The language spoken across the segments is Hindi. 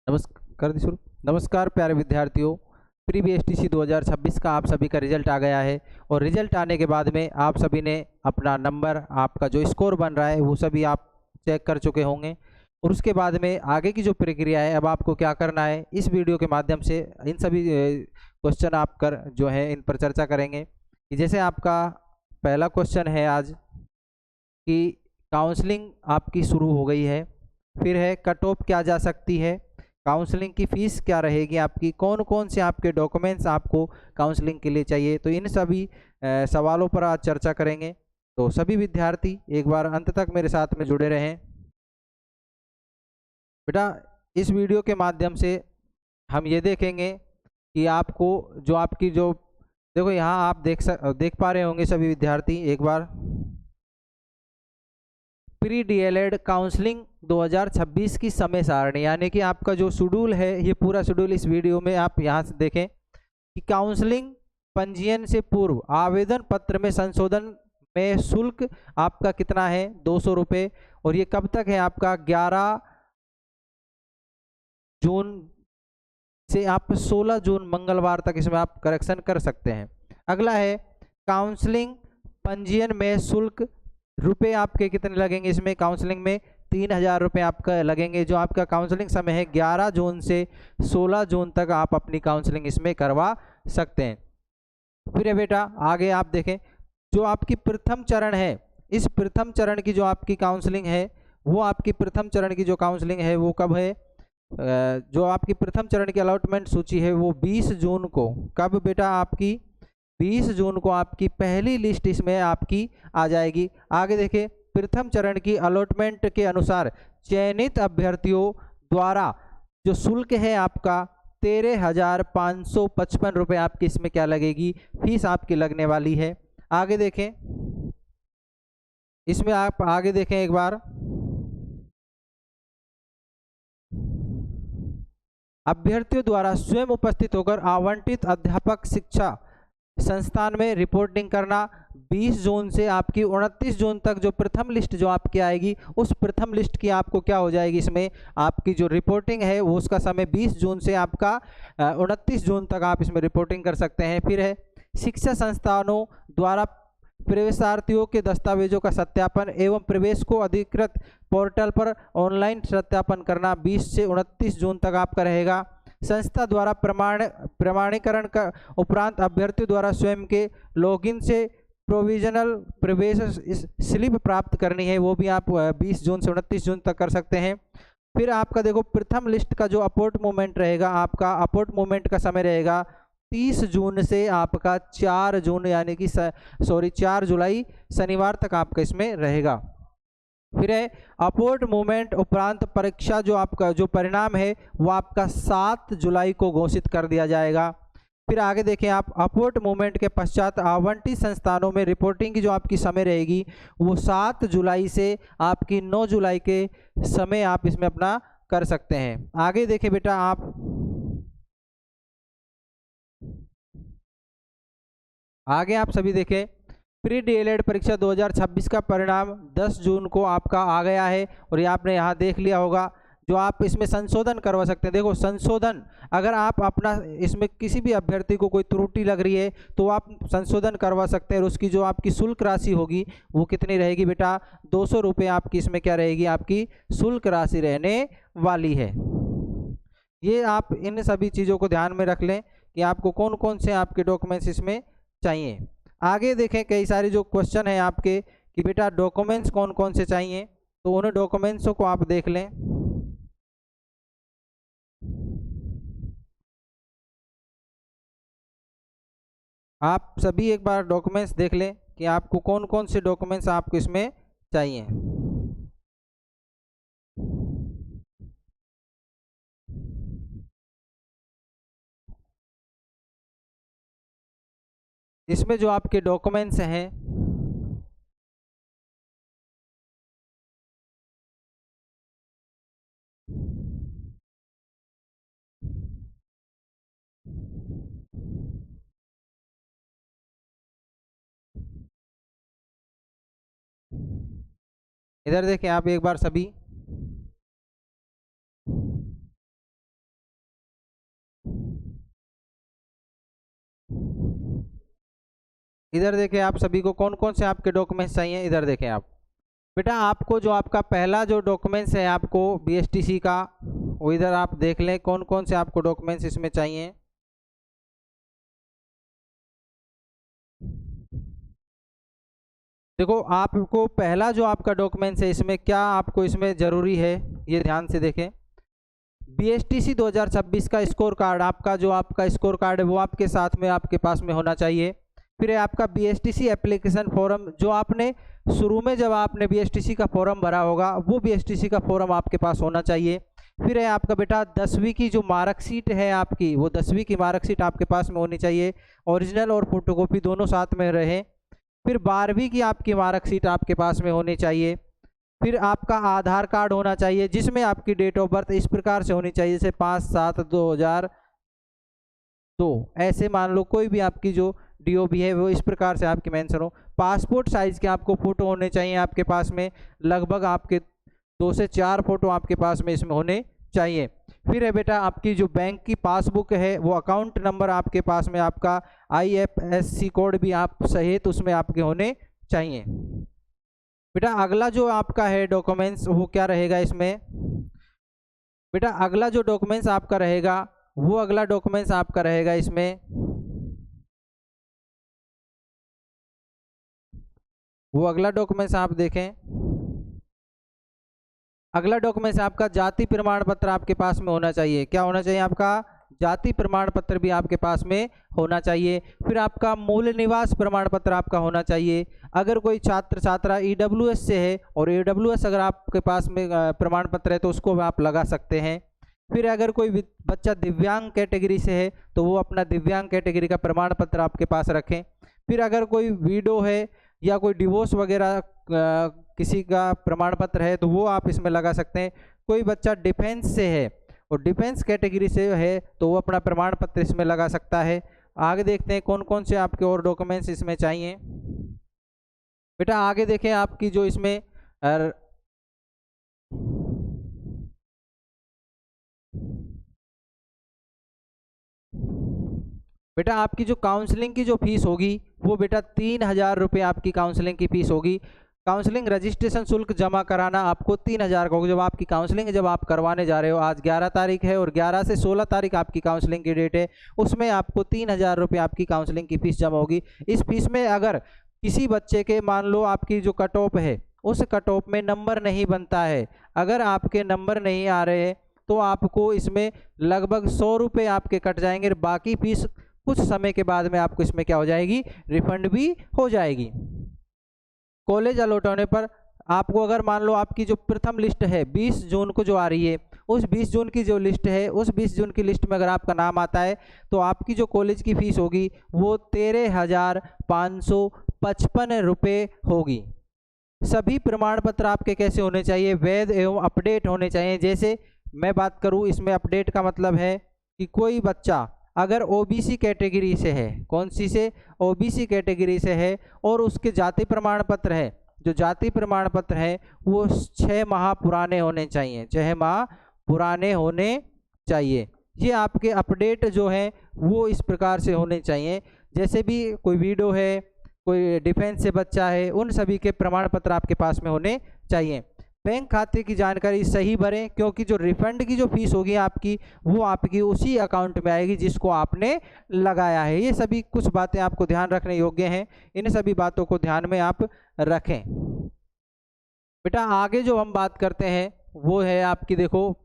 नमस्कार दी शुरू। नमस्कार प्यारे विद्यार्थियों, प्री बीएसटीसी 2026 का आप सभी का रिजल्ट आ गया है और रिजल्ट आने के बाद में आप सभी ने अपना नंबर, आपका जो स्कोर बन रहा है वो सभी आप चेक कर चुके होंगे। और उसके बाद में आगे की जो प्रक्रिया है, अब आपको क्या करना है, इस वीडियो के माध्यम से इन सभी क्वेश्चन आप कर जो है इन पर चर्चा करेंगे। कि जैसे आपका पहला क्वेश्चन है आज कि काउंसलिंग आपकी शुरू हो गई है, फिर है कट ऑफ क्या जा सकती है, काउंसलिंग की फ़ीस क्या रहेगी आपकी, कौन कौन से आपके डॉक्यूमेंट्स आपको काउंसलिंग के लिए चाहिए। तो इन सभी सवालों पर आज चर्चा करेंगे। तो सभी विद्यार्थी एक बार अंत तक मेरे साथ में जुड़े रहें। बेटा, इस वीडियो के माध्यम से हम ये देखेंगे कि आपको जो आपकी जो देखो यहाँ आप देख पा रहे होंगे सभी विद्यार्थी एक बार, प्री डीएलएड काउंसलिंग 2026 की समय सारणी, यानी कि आपका जो शेड्यूल है, ये पूरा शेड्यूल इस वीडियो में आप यहाँ से देखें कि काउंसलिंग पंजीयन से पूर्व आवेदन पत्र में संशोधन में शुल्क आपका कितना है, 200 रुपये। और ये कब तक है आपका, 11 जून से आप 16 जून मंगलवार तक इसमें आप करेक्शन कर सकते हैं। अगला है काउंसलिंग पंजीयन में शुल्क, रुपए आपके कितने लगेंगे इसमें, काउंसलिंग में 3000 रुपये आपका लगेंगे। जो आपका काउंसलिंग समय है 11 जून से 16 जून तक आप अपनी काउंसलिंग इसमें करवा सकते हैं। फिर है बेटा आगे आप देखें, जो आपकी प्रथम चरण है, इस प्रथम चरण की जो आपकी काउंसलिंग है, वो आपकी प्रथम चरण की जो काउंसलिंग है वो कब है, जो आपकी प्रथम चरण की अलॉटमेंट सूची है वो 20 जून को, कब बेटा आपकी 20 जून को आपकी पहली लिस्ट इसमें आपकी आ जाएगी। आगे देखिए, प्रथम चरण की अलॉटमेंट के अनुसार चयनित अभ्यर्थियों द्वारा जो शुल्क है आपका 13,555 रुपये आपकी इसमें क्या लगेगी, फीस आपकी लगने वाली है। आगे देखें, इसमें आप आगे देखें एक बार, अभ्यर्थियों द्वारा स्वयं उपस्थित होकर आवंटित अध्यापक शिक्षा संस्थान में रिपोर्टिंग करना। 20 जून से आपकी 29 जून तक जो प्रथम लिस्ट जो आपकी आएगी, उस प्रथम लिस्ट की आपको क्या हो जाएगी, इसमें आपकी जो रिपोर्टिंग है वो उसका समय 20 जून से आपका 29 जून तक आप इसमें रिपोर्टिंग कर सकते हैं। फिर है शिक्षा संस्थानों द्वारा प्रवेशार्थियों के दस्तावेजों का सत्यापन एवं प्रवेश को अधिकृत पोर्टल पर ऑनलाइन सत्यापन करना, 20 से 29 जून तक आपका रहेगा। संस्था द्वारा प्रमाणीकरण का उपरांत अभ्यर्थियों द्वारा स्वयं के लॉगिन से प्रोविजनल प्रवेश स्लिप प्राप्त करनी है, वो भी आप 20 जून से 29 जून तक कर सकते हैं। फिर आपका देखो प्रथम लिस्ट का जो अपोर्ट मूवमेंट रहेगा, आपका अपोर्ट मूवमेंट का समय रहेगा 30 जून से आपका 4 जून यानी कि 4 जुलाई शनिवार तक आपका इसमें रहेगा। फिर है अपोर्ट मूवमेंट उपरांत परीक्षा जो आपका जो परिणाम है वो आपका 7 जुलाई को घोषित कर दिया जाएगा। फिर आगे देखें आप, अपोर्ट मूवमेंट के पश्चात आवंटित संस्थानों में रिपोर्टिंग की जो आपकी समय रहेगी वो 7 जुलाई से आपकी 9 जुलाई के समय आप इसमें अपना कर सकते हैं। आगे देखें बेटा आप, आगे आप सभी देखें, प्री डीएलएड परीक्षा 2026 का परिणाम 10 जून को आपका आ गया है। और ये आपने यहाँ देख लिया होगा, जो आप इसमें संशोधन करवा सकते हैं। देखो संशोधन, अगर आप अपना इसमें किसी भी अभ्यर्थी को कोई त्रुटि लग रही है तो आप संशोधन करवा सकते हैं। और उसकी जो आपकी शुल्क राशि होगी वो कितनी रहेगी बेटा, 200 रुपये आपकी इसमें क्या रहेगी, आपकी शुल्क राशि रहने वाली है। ये आप इन सभी चीज़ों को ध्यान में रख लें कि आपको कौन कौन से आपके डॉक्यूमेंट्स इसमें चाहिए। आगे देखें, कई सारे जो क्वेश्चन हैं आपके कि बेटा डॉक्यूमेंट्स कौन कौन से चाहिए, तो उन डॉक्यूमेंट्सों को आप देख लें। आप सभी एक बार डॉक्यूमेंट्स देख लें कि आपको कौन कौन से डॉक्यूमेंट्स आपको इसमें चाहिए। इसमें जो आपके डॉक्यूमेंट्स हैं, इधर देखें आप एक बार सभी, इधर देखें आप सभी को कौन कौन से आपके डॉक्यूमेंट्स चाहिए। इधर देखें आप बेटा, आपको जो आपका पहला जो डॉक्यूमेंट्स है आपको बीएसटीसी का, वो इधर आप देख लें कौन कौन से आपको डॉक्यूमेंट्स इसमें चाहिए। देखो आपको पहला जो आपका डॉक्यूमेंट्स है इसमें क्या आपको इसमें ज़रूरी है, ये ध्यान से देखें। बीएसटीसी 2026 का स्कोर कार्ड, आपका जो आपका स्कोर कार्ड है वो आपके साथ में आपके पास में होना चाहिए। फिर है आपका बीएसटीसी एप्लीकेशन फॉर्म, जो आपने शुरू में जब आपने बीएसटीसी का फॉर्म भरा होगा वो बीएसटीसी का फॉर्म आपके पास होना चाहिए। फिर है आपका बेटा 10वीं की जो मार्कशीट है आपकी, वो 10वीं की मार्कशीट आपके पास में होनी चाहिए, ओरिजिनल और फोटोकॉपी दोनों साथ में रहे। फिर 12वीं की आपकी मार्कशीट आपके पास में होनी चाहिए। फिर आपका आधार कार्ड होना चाहिए जिसमें आपकी डेट ऑफ बर्थ इस प्रकार से होनी चाहिए, जैसे 5/7/2002, ऐसे मान लो कोई भी आपकी जो डीओबी है वो इस प्रकार से आपकी मेंशन हो। पासपोर्ट साइज़ के आपको फ़ोटो होने चाहिए आपके पास में, लगभग आपके 2 से 4 फोटो आपके पास में इसमें होने चाहिए। फिर है बेटा आपकी जो बैंक की पासबुक है, वो अकाउंट नंबर आपके पास में, आपका IFSC कोड भी आप सहित उसमें आपके होने चाहिए। बेटा अगला जो आपका है डॉक्यूमेंट्स वो क्या रहेगा इसमें, बेटा अगला जो डॉक्यूमेंट्स आपका रहेगा वो अगला डॉक्यूमेंट्स आपका रहेगा इसमें, वो अगला डॉक्यूमेंट्स आप देखें। अगला डॉक्यूमेंट्स आपका जाति प्रमाण पत्र आपके पास में होना चाहिए। क्या होना चाहिए, आपका जाति प्रमाण पत्र भी आपके पास में होना चाहिए। फिर आपका मूल निवास प्रमाण पत्र आपका होना चाहिए। अगर कोई छात्र छात्रा EWS से है और EWS अगर आपके पास में प्रमाण पत्र है तो उसको आप लगा सकते हैं। फिर अगर कोई बच्चा दिव्यांग कैटेगरी से है तो वो अपना दिव्यांग कैटेगरी का प्रमाण पत्र आपके पास रखें। फिर अगर कोई विडो है या कोई डिवोर्स वगैरह किसी का प्रमाण पत्र है तो वो आप इसमें लगा सकते हैं। कोई बच्चा डिफेंस से है और डिफेंस कैटेगरी से है तो वो अपना प्रमाण पत्र इसमें लगा सकता है। आगे देखते हैं कौन कौन से आपके और डॉक्यूमेंट्स इसमें चाहिए। बेटा आगे देखें आपकी जो इसमें बेटा आपकी जो काउंसलिंग की जो फीस होगी वो बेटा 3000 रुपये आपकी काउंसलिंग की फीस होगी। काउंसलिंग रजिस्ट्रेशन शुल्क जमा कराना आपको 3000 का होगा। जब आपकी काउंसलिंग जब आप करवाने जा रहे हो, आज 11 तारीख है और 11 से 16 तारीख आपकी काउंसलिंग की डेट है, उसमें आपको 3000 रुपये आपकी काउंसलिंग की फ़ीस जमा होगी। इस फीस में अगर किसी बच्चे के मान लो आपकी जो कट ऑफ है उस कट ऑफ में नंबर नहीं बनता है, अगर आपके नंबर नहीं आ रहे तो आपको इसमें लगभग 100 रुपये आपके कट जाएंगे। बाकी फीस कुछ समय के बाद में आपको इसमें क्या हो जाएगी, रिफंड भी हो जाएगी। कॉलेज अलॉट होने पर आपको अगर मान लो आपकी जो प्रथम लिस्ट है 20 जून को जो आ रही है, उस 20 जून की जो लिस्ट है, उस 20 जून की लिस्ट में अगर आपका नाम आता है तो आपकी जो कॉलेज की फ़ीस होगी वो 13,555 रुपये होगी। सभी प्रमाण पत्र आपके कैसे होने चाहिए, वैध एवं अपडेट होने चाहिए। जैसे मैं बात करूं इसमें अपडेट का मतलब है कि कोई बच्चा अगर OBC कैटेगरी से है, कौन सी से, OBC कैटेगरी से है और उसके जाति प्रमाण पत्र है, जो जाति प्रमाण पत्र है वो 6 माह पुराने होने चाहिए, 6 माह पुराने होने चाहिए। ये आपके अपडेट जो हैं वो इस प्रकार से होने चाहिए। जैसे भी कोई वीडियो है, कोई डिफेंस से बच्चा है, उन सभी के प्रमाण पत्र आपके पास में होने चाहिए। बैंक खाते की जानकारी सही भरें क्योंकि जो रिफंड की जो फीस होगी आपकी वो आपकी उसी अकाउंट में आएगी जिसको आपने लगाया है। ये सभी कुछ बातें आपको ध्यान रखने योग्य हैं, इन सभी बातों को ध्यान में आप रखें। बेटा आगे जो हम बात करते हैं वो है आपकी, देखो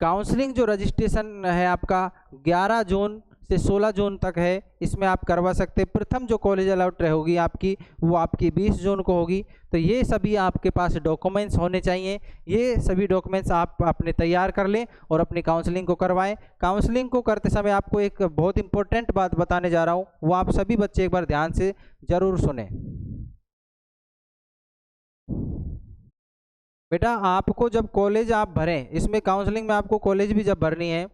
काउंसलिंग जो रजिस्ट्रेशन है आपका 11 जून से 16 जून तक है, इसमें आप करवा सकते हैं। प्रथम जो कॉलेज अलॉट होगी आपकी वो आपकी 20 जून को होगी। तो ये सभी आपके पास डॉक्यूमेंट्स होने चाहिए, ये सभी डॉक्यूमेंट्स आप अपने तैयार कर लें और अपनी काउंसलिंग को करवाएं। काउंसलिंग को करते समय आपको एक बहुत इंपॉर्टेंट बात बताने जा रहा हूँ, वो आप सभी बच्चे एक बार ध्यान से ज़रूर सुने। बेटा आपको जब कॉलेज आप भरें, इसमें काउंसलिंग में आपको कॉलेज भी जब भरनी है,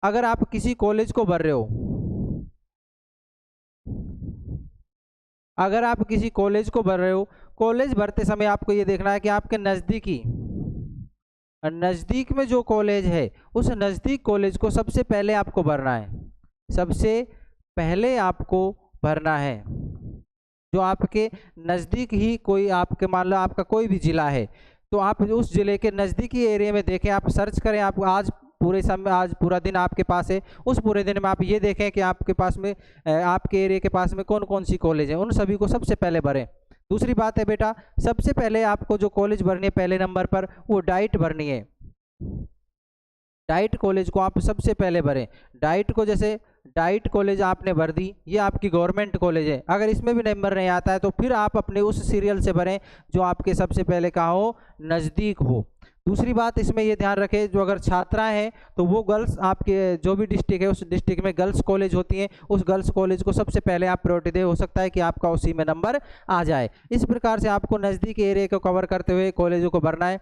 अगर आप किसी कॉलेज को भर रहे हो, अगर आप किसी कॉलेज को भर रहे हो, कॉलेज भरते समय आपको ये देखना है कि आपके नज़दीकी नज़दीक में जो कॉलेज है उस नज़दीक कॉलेज को सबसे पहले आपको भरना है, सबसे पहले आपको भरना है। जो आपके नज़दीक ही कोई आपके मान लो आपका कोई भी ज़िला है तो आप उस ज़िले के नज़दीकी एरिया में देखें, आप सर्च करें। आप आज पूरे समय, आज पूरा दिन आपके पास है, उस पूरे दिन में आप ये देखें कि आपके पास में आपके एरिया के पास में कौन कौन सी कॉलेज है, उन सभी को सबसे पहले भरें। दूसरी बात है बेटा, सबसे पहले आपको जो कॉलेज भरनी है पहले नंबर पर वो डाइट भरनी है। डाइट कॉलेज को आप सबसे पहले भरें। डाइट को जैसे डाइट कॉलेज आपने भर दी, ये आपकी गवर्नमेंट कॉलेज है, अगर इसमें भी नंबर नहीं आता है तो फिर आप अपने उस सीरियल से भरें जो आपके सबसे पहले कहाँ हो, नज़दीक हो। दूसरी बात इसमें ये ध्यान रखें, जो अगर छात्राएं हैं तो वो गर्ल्स, आपके जो भी डिस्ट्रिक्ट है उस डिस्ट्रिक्ट में गर्ल्स कॉलेज होती हैं, उस गर्ल्स कॉलेज को सबसे पहले आप प्रायोरिटी दें, हो सकता है कि आपका उसी में नंबर आ जाए। इस प्रकार से आपको नज़दीक एरिया को कवर करते हुए कॉलेजों को भरना है।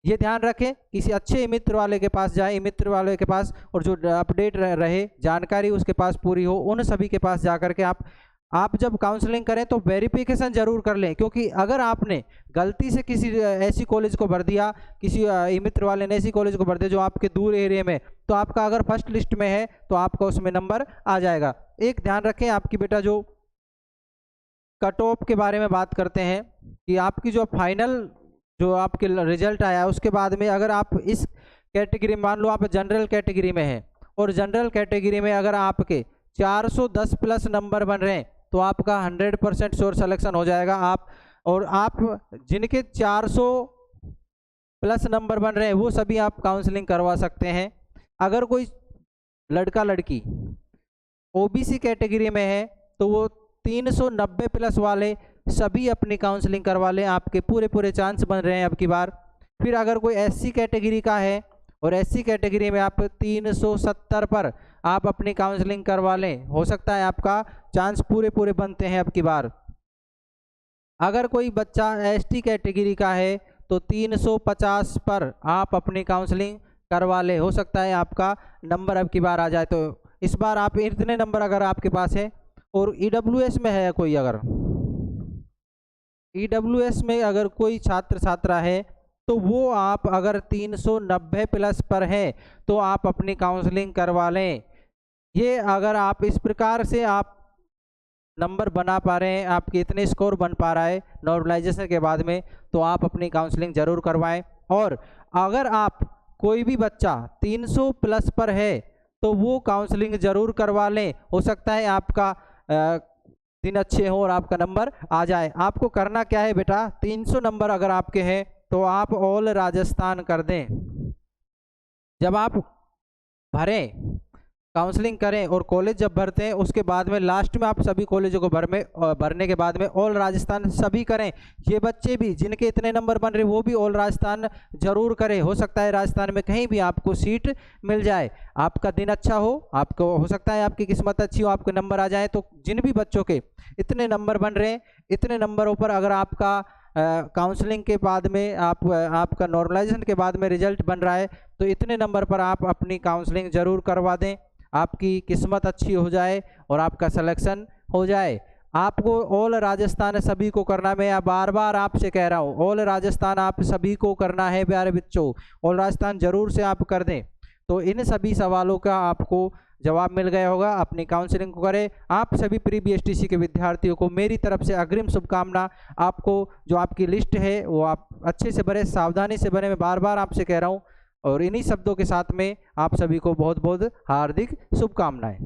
ये ध्यान रखें, किसी अच्छे मित्र वाले के पास जाए, मित्र वाले के पास, और जो अपडेट रहे, जानकारी उसके पास पूरी हो, उन सभी के पास जा कर के आप जब काउंसलिंग करें तो वेरिफिकेशन जरूर कर लें। क्योंकि अगर आपने गलती से किसी ऐसी कॉलेज को भर दिया, किसी मित्र वाले ने ऐसी कॉलेज को भर दिया जो आपके दूर एरिया में, तो आपका अगर फर्स्ट लिस्ट में है तो आपका उसमें नंबर आ जाएगा। एक ध्यान रखें, आपकी बेटा जो कट ऑफ के बारे में बात करते हैं कि आपकी जो फाइनल जो आपके रिजल्ट आया उसके बाद में अगर आप इस कैटेगरी, मान लो आप जनरल कैटेगरी में हैं और जनरल कैटेगरी में अगर आपके 410 प्लस नंबर बन रहे हैं तो आपका 100% श्योर सिलेक्शन हो जाएगा। आप जिनके 400 प्लस नंबर बन रहे हैं वो सभी आप काउंसलिंग करवा सकते हैं। अगर कोई लड़का लड़की ओबीसी कैटेगरी में है तो वो 390 प्लस वाले सभी अपनी काउंसलिंग करवा लें, आपके पूरे चांस बन रहे हैं अब की बार। फिर अगर कोई एससी कैटेगरी का है और एससी कैटेगरी में आप 370 पर आप अपनी काउंसलिंग करवा लें, हो सकता है आपका चांस पूरे बनते हैं अब की बार। अगर कोई बच्चा एसटी कैटेगरी का है तो 350 पर आप अपनी काउंसलिंग करवा लें, हो सकता है आपका नंबर अब की बार आ जाए। तो इस बार आप इतने नंबर अगर आपके पास है, और ईडब्ल्यूएस में है कोई, अगर ईडब्ल्यूएस में अगर कोई छात्र छात्रा है तो वो आप अगर 390 प्लस पर है तो आप अपनी काउंसलिंग करवा लें। ये अगर आप इस प्रकार से आप नंबर बना पा रहे हैं, आपके इतने स्कोर बन पा रहा है नॉर्मलाइजेशन के बाद में, तो आप अपनी काउंसलिंग ज़रूर करवाएं। और अगर आप कोई भी बच्चा 300 प्लस पर है तो वो काउंसलिंग ज़रूर करवा लें, हो सकता है आपका दिन अच्छे हो और आपका नंबर आ जाए। आपको करना क्या है बेटा, 300 नंबर अगर आपके हैं तो आप ऑल राजस्थान कर दें। जब आप भरें, काउंसलिंग करें और कॉलेज जब भरते हैं उसके बाद में लास्ट में आप सभी कॉलेजों को भरने के बाद में ऑल राजस्थान सभी करें। ये बच्चे भी जिनके इतने नंबर बन रहे वो भी ऑल राजस्थान जरूर करें, हो सकता है राजस्थान में कहीं भी आपको सीट मिल जाए। आपका दिन अच्छा हो, आपको हो सकता है आपकी किस्मत अच्छी हो, आपके नंबर आ जाए। तो जिन भी बच्चों के इतने नंबर बन रहे हैं, इतने नंबरों पर अगर आपका काउंसलिंग के बाद में आपका नॉर्मलाइजेशन के बाद में रिजल्ट बन रहा है तो इतने नंबर पर आप अपनी काउंसलिंग ज़रूर करवा दें, आपकी किस्मत अच्छी हो जाए और आपका सिलेक्शन हो जाए। आपको ऑल राजस्थान सभी को करना, मैं बार बार आपसे कह रहा हूँ, ऑल राजस्थान आप सभी को करना है प्यारे बच्चों, ऑल राजस्थान जरूर से आप कर दें। तो इन सभी सवालों का आपको जवाब मिल गया होगा, अपनी काउंसलिंग को करें। आप सभी प्री बीएसटीसी के विद्यार्थियों को मेरी तरफ से अग्रिम शुभकामना। आपको जो आपकी लिस्ट है वो आप अच्छे से भरें, सावधानी से भरें, मैं बार बार आपसे कह रहा हूँ। और इन्हीं शब्दों के साथ में आप सभी को बहुत बहुत हार्दिक शुभकामनाएं।